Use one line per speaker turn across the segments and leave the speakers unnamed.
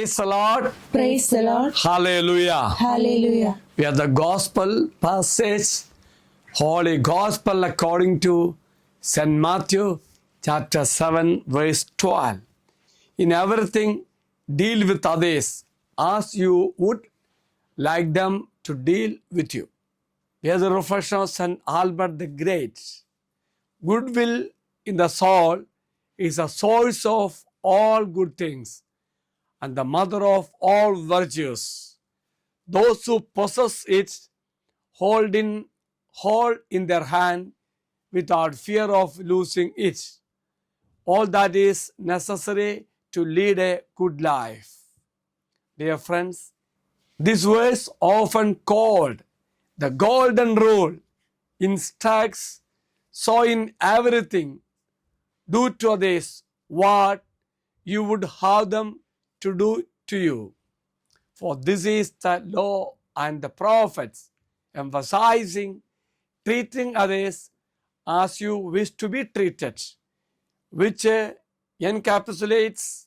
Praise the Lord.
Praise the Lord.
Hallelujah.
Hallelujah.
We are the gospel passage, Holy Gospel according to St. Matthew chapter 7 verse 12. In everything, deal with others as you would like them to deal with you. Here is a reflection of St. Albert the Great. Goodwill in the soul is a source of all good things and the mother of all virtues. Those who possess it hold in their hand without fear of losing it. All that is necessary to lead a good life. Dear friends, this verse, often called the golden rule, instructs, so in everything, do to others what you would have them to do to you. For this is the law and the prophets, emphasizing treating others as you wish to be treated, which encapsulates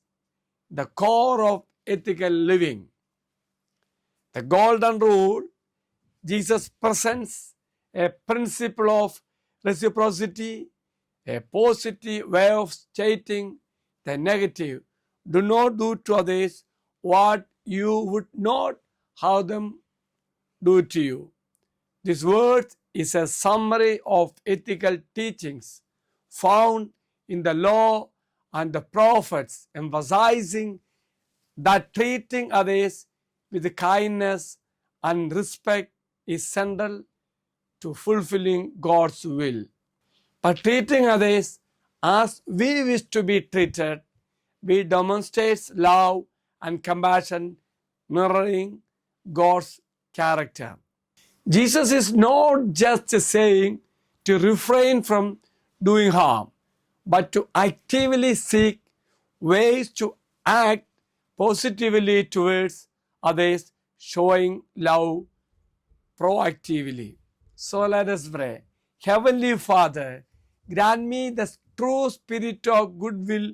the core of ethical living. The golden rule, Jesus presents a principle of reciprocity, a positive way of stating the negative. Do not do to others what you would not have them do to you. This word is a summary of ethical teachings found in the law and the prophets, emphasizing that treating others with kindness and respect is central to fulfilling God's will. By treating others as we wish to be treated, we demonstrate love and compassion, mirroring God's character. Jesus is not just saying to refrain from doing harm, but to actively seek ways to act positively towards others, showing love proactively. So let us pray. Heavenly Father, grant me the true spirit of goodwill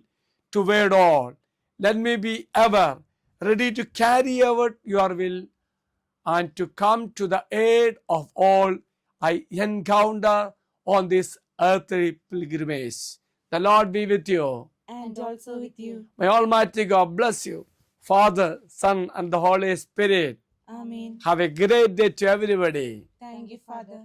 toward all. Let me be ever ready to carry out your will and to come to the aid of all I encounter on this earthly pilgrimage. The Lord be with you.
And also with you.
May Almighty God bless you, Father, Son, and the Holy Spirit.
Amen.
Have a great day to everybody.
Thank you, Father.